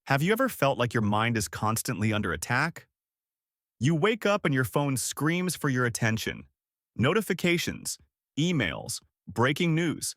Have you ever felt like your mind is constantly under attack? You wake up and your phone screams for your attention. Notifications, emails, breaking news.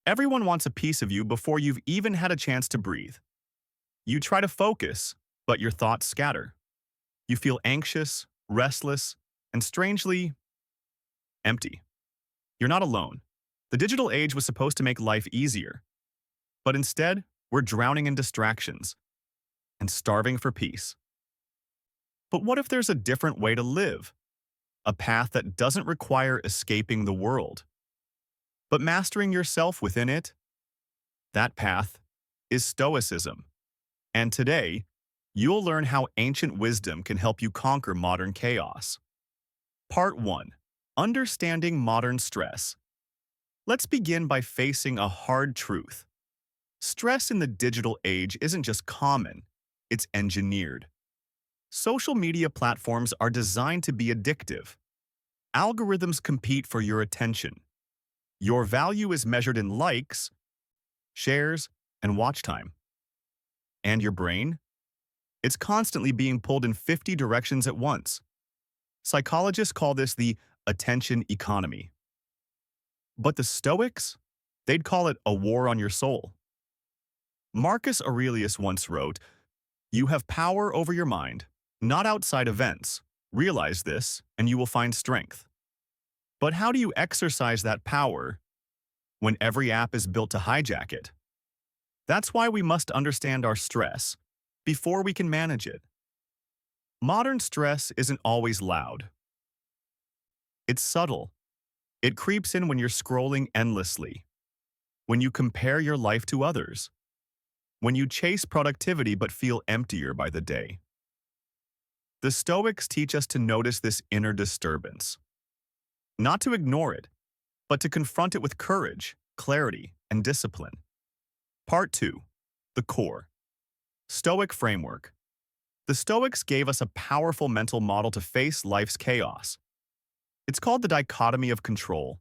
Everyone wants a piece of you before you've even had a chance to breathe. You try to focus, but your thoughts scatter. You feel anxious, restless, and strangely empty. You're not alone. The digital age was supposed to make life easier, but instead, we're drowning in distractions and starving for peace. But what if there's a different way to live? A path that doesn't require escaping the world, but mastering yourself within it? That path is Stoicism. And today, you'll learn how ancient wisdom can help you conquer modern chaos. Part 1. Understanding modern stress. Let's begin by facing a hard truth. Stress in the digital age isn't just common, it's engineered. Social media platforms are designed to be addictive. Algorithms compete for your attention. Your value is measured in likes, shares, and watch time. And your brain? It's constantly being pulled in 50 directions at once. Psychologists call this the attention economy. But the Stoics? They'd call it a war on your soul. Marcus Aurelius once wrote, "You have power over your mind, not outside events. Realize this, and you will find strength." But how do you exercise that power when every app is built to hijack it? That's why we must understand our stress before we can manage it. Modern stress isn't always loud. It's subtle. It creeps in when you're scrolling endlessly, when you compare your life to others, when you chase productivity but feel emptier by the day. The Stoics teach us to notice this inner disturbance, not to ignore it, but to confront it with courage, clarity, and discipline. Part 2. The Core. Stoic Framework. The Stoics gave us a powerful mental model to face life's chaos. It's called the dichotomy of control.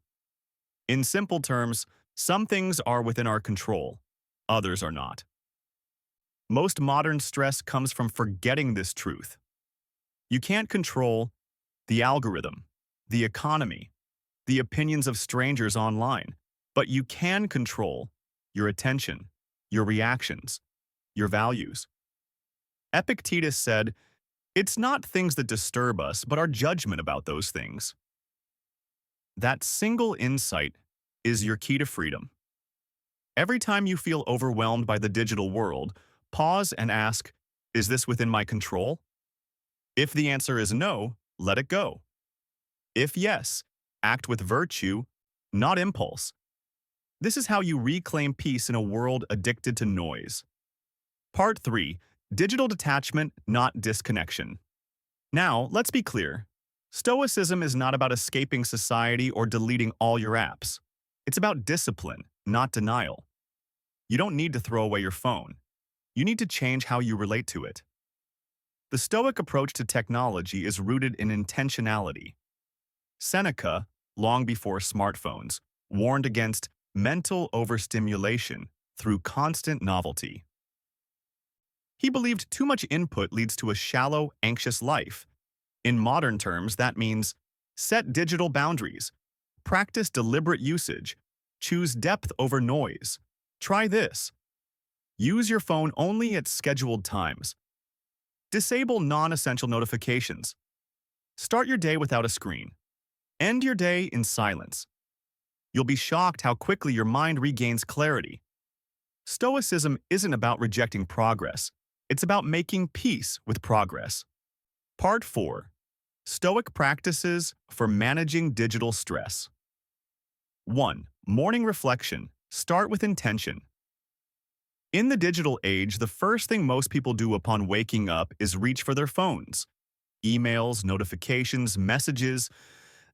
In simple terms, some things are within our control, others are not. Most modern stress comes from forgetting this truth. You can't control the algorithm, the economy, the opinions of strangers online, but you can control your attention, your reactions, your values. Epictetus said, "It's not things that disturb us, but our judgment about those things." That single insight is your key to freedom. Every time you feel overwhelmed by the digital world, pause and ask, is this within my control? If the answer is no, let it go. If yes, act with virtue, not impulse. This is how you reclaim peace in a world addicted to noise. Part 3. Digital detachment, not disconnection. Now, let's be clear. Stoicism is not about escaping society or deleting all your apps. It's about discipline, not denial. You don't need to throw away your phone. You need to change how you relate to it. The Stoic approach to technology is rooted in intentionality. Seneca, long before smartphones, warned against mental overstimulation through constant novelty. He believed too much input leads to a shallow, anxious life. In modern terms, that means set digital boundaries, practice deliberate usage, choose depth over noise. Try this. Use your phone only at scheduled times. Disable non-essential notifications. Start your day without a screen. End your day in silence. You'll be shocked how quickly your mind regains clarity. Stoicism isn't about rejecting progress. It's about making peace with progress. Part 4. Stoic practices for managing digital stress. 1. Morning reflection. Start with intention. In the digital age, the first thing most people do upon waking up is reach for their phones. Emails, notifications, messages,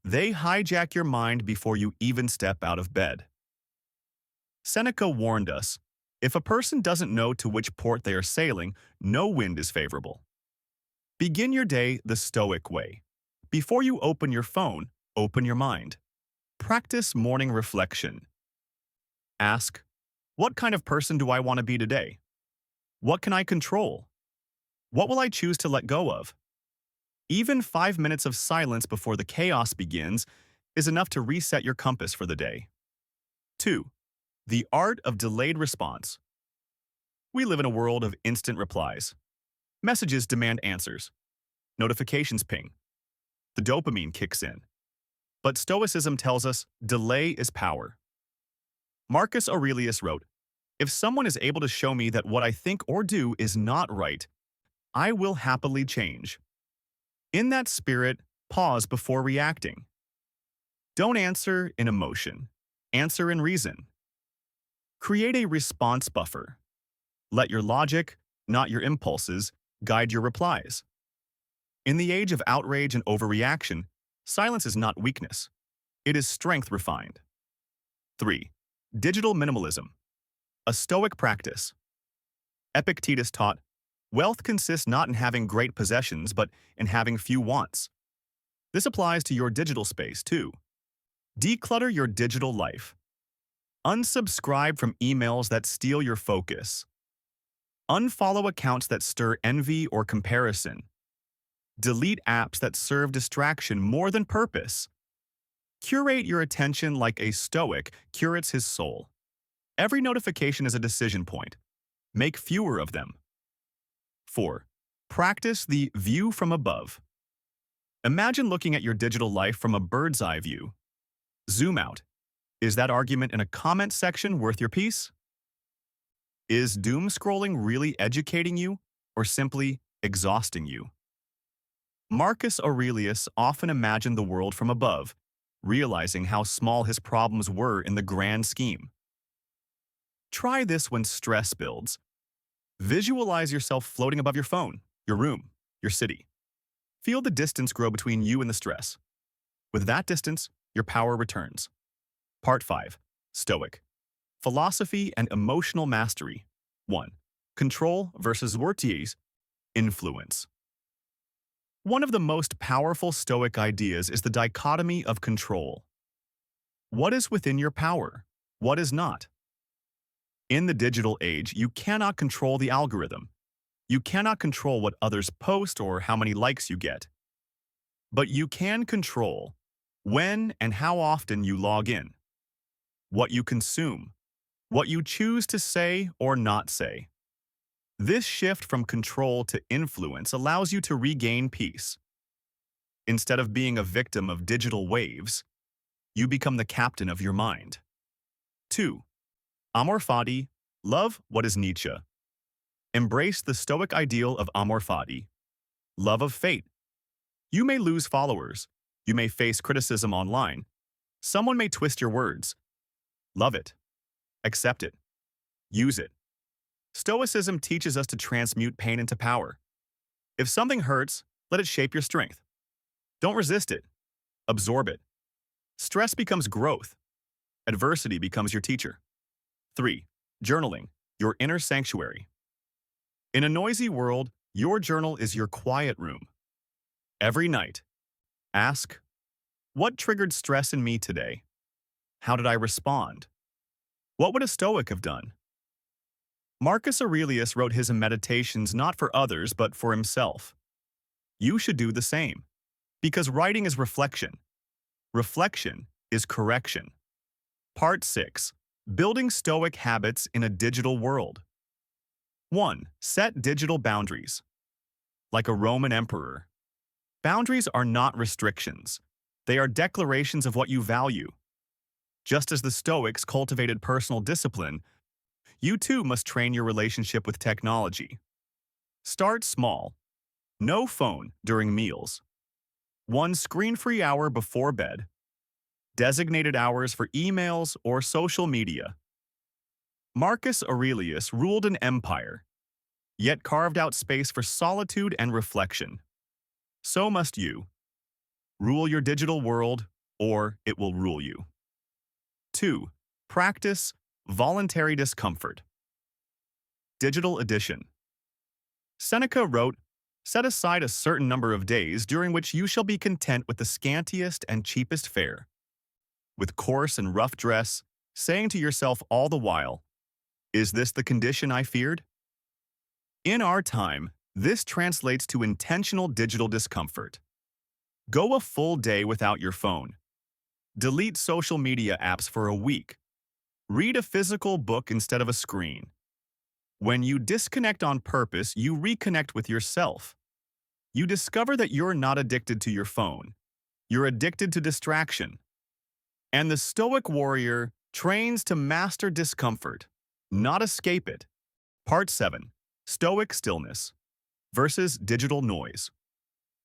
they hijack your mind before you even step out of bed. Seneca warned us, if a person doesn't know to which port they are sailing, no wind is favorable. Begin your day the Stoic way. Before you open your phone, open your mind. Practice morning reflection. Ask, what kind of person do I want to be today? What can I control? What will I choose to let go of? Even 5 minutes of silence before the chaos begins is enough to reset your compass for the day. 2. The art of delayed response. We live in a world of instant replies. Messages demand answers. Notifications ping. The dopamine kicks in. But Stoicism tells us delay is power. Marcus Aurelius wrote, "If someone is able to show me that what I think or do is not right, I will happily change." In that spirit, pause before reacting. Don't answer in emotion. Answer in reason. Create a response buffer. Let your logic, not your impulses, guide your replies. In the age of outrage and overreaction, silence is not weakness. It is strength refined. 3. Digital minimalism. A Stoic practice. Epictetus taught, wealth consists not in having great possessions, but in having few wants. This applies to your digital space, too. Declutter your digital life. Unsubscribe from emails that steal your focus. Unfollow accounts that stir envy or comparison. Delete apps that serve distraction more than purpose. Curate your attention like a Stoic curates his soul. Every notification is a decision point. Make fewer of them. 4. Practice the view from above. Imagine looking at your digital life from a bird's eye view. Zoom out. Is that argument in a comment section worth your peace? Is doom scrolling really educating you or simply exhausting you? Marcus Aurelius often imagined the world from above, realizing how small his problems were in the grand scheme. Try this when stress builds. Visualize yourself floating above your phone, your room, your city. Feel the distance grow between you and the stress. With that distance, your power returns. Part 5. Stoic. Philosophy and Emotional Mastery. 1. Control versus Worthies. Influence. One of the most powerful Stoic ideas is the dichotomy of control. What is within your power? What is not? In the digital age, you cannot control the algorithm. You cannot control what others post or how many likes you get. But you can control when and how often you log in, what you consume, what you choose to say or not say. This shift from control to influence allows you to regain peace. Instead of being a victim of digital waves, you become the captain of your mind. 2. Amor fati, love what is Nietzsche. Embrace the Stoic ideal of amor fati, love of fate. You may lose followers. You may face criticism online. Someone may twist your words. Love it. Accept it. Use it. Stoicism teaches us to transmute pain into power. If something hurts, let it shape your strength. Don't resist it. Absorb it. Stress becomes growth. Adversity becomes your teacher. 3. Journaling, your inner sanctuary. In a noisy world, your journal is your quiet room. Every night, ask, what triggered stress in me today? How did I respond? What would a Stoic have done? Marcus Aurelius wrote his meditations not for others but for himself. You should do the same, because writing is reflection. Reflection is correction. Part 6. Building Stoic habits in a digital world. 1. Set digital boundaries. Like a Roman emperor, boundaries are not restrictions. They are declarations of what you value. Just as the Stoics cultivated personal discipline, you too must train your relationship with technology. Start small. No phone during meals. 1 screen-free hour before bed. Designated hours for emails or social media. Marcus Aurelius ruled an empire, yet carved out space for solitude and reflection. So must you. Rule your digital world, or it will rule you. 2. Practice voluntary discomfort. Digital addition. Seneca wrote, "Set aside a certain number of days during which you shall be content with the scantiest and cheapest fare, with coarse and rough dress, saying to yourself all the while, 'Is this the condition I feared?'" In our time, this translates to intentional digital discomfort. Go a full day without your phone. Delete social media apps for a week. Read a physical book instead of a screen. When you disconnect on purpose, you reconnect with yourself. You discover that you're not addicted to your phone. You're addicted to distraction. And the Stoic warrior trains to master discomfort, not escape it. Part 7. Stoic stillness versus digital noise.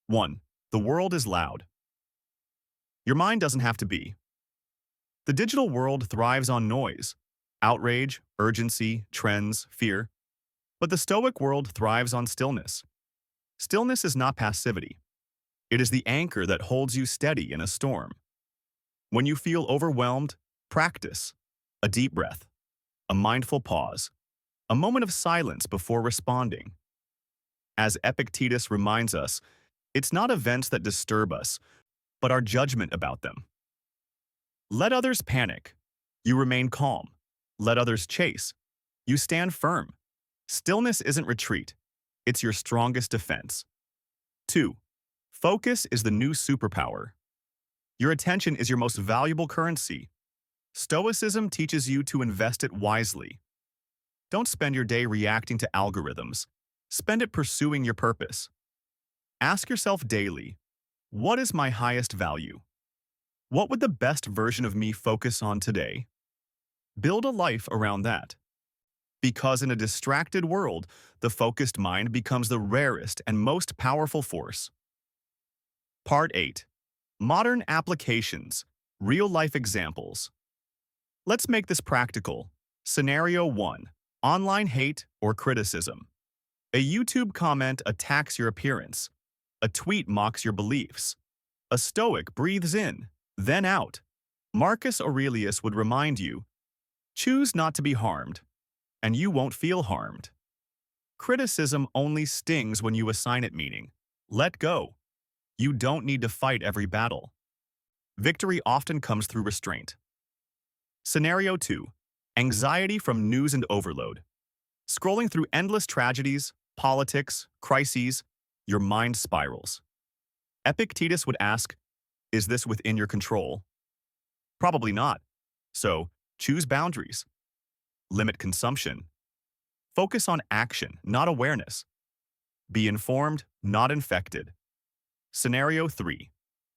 1. The world is loud. Your mind doesn't have to be. The digital world thrives on noise, outrage, urgency, trends, fear. But the Stoic world thrives on stillness. Stillness is not passivity. It is the anchor that holds you steady in a storm. When you feel overwhelmed, practice a deep breath, a mindful pause, a moment of silence before responding. As Epictetus reminds us, it's not events that disturb us, but our judgment about them. Let others panic. You remain calm. Let others chase. You stand firm. Stillness isn't retreat. It's your strongest defense. 2. Focus is the new superpower. Your attention is your most valuable currency. Stoicism teaches you to invest it wisely. Don't spend your day reacting to algorithms. Spend it pursuing your purpose. Ask yourself daily, what is my highest value? What would the best version of me focus on today? Build a life around that. Because in a distracted world, the focused mind becomes the rarest and most powerful force. Part 8. Modern applications, real-life examples. Let's make this practical. Scenario 1. Online hate or criticism. A YouTube comment attacks your appearance. A tweet mocks your beliefs. A Stoic breathes in, then out. Marcus Aurelius would remind you, choose not to be harmed, and you won't feel harmed. Criticism only stings when you assign it meaning. Let go. You don't need to fight every battle. Victory often comes through restraint. Scenario 2. Anxiety from news and overload. Scrolling through endless tragedies, politics, crises, your mind spirals. Epictetus would ask, is this within your control? Probably not. So, choose boundaries. Limit consumption. Focus on action, not awareness. Be informed, not infected. Scenario 3.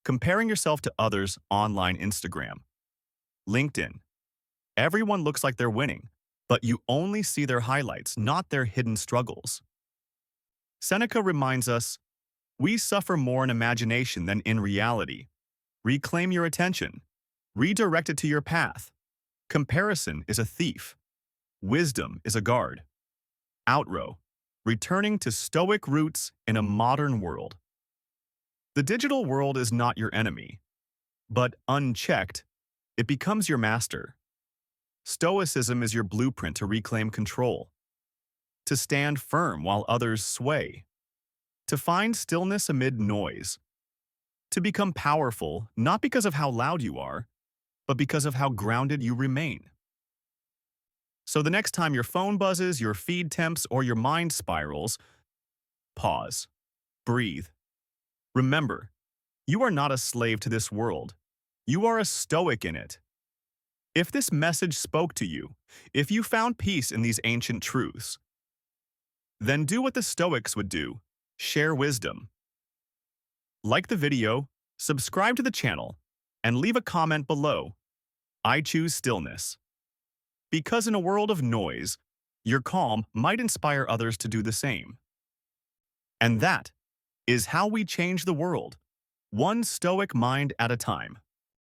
Comparing yourself to others online Instagram. LinkedIn. Everyone looks like they're winning, but you only see their highlights, not their hidden struggles. Seneca reminds us, we suffer more in imagination than in reality. Reclaim your attention. Redirect it to your path. Comparison is a thief. Wisdom is a guard. Outrow. Returning to Stoic roots in a modern world. The digital world is not your enemy, but unchecked, it becomes your master. Stoicism is your blueprint to reclaim control, to stand firm while others sway, to find stillness amid noise, to become powerful not because of how loud you are, but because of how grounded you remain. So the next time your phone buzzes, your feed tempts, or your mind spirals, pause, breathe. Remember, you are not a slave to this world. You are a Stoic in it. If this message spoke to you, if you found peace in these ancient truths, then do what the Stoics would do, share wisdom. Like the video, subscribe to the channel, and leave a comment below. I choose stillness. Because in a world of noise, your calm might inspire others to do the same. And that is how we change the world, one Stoic mind at a time.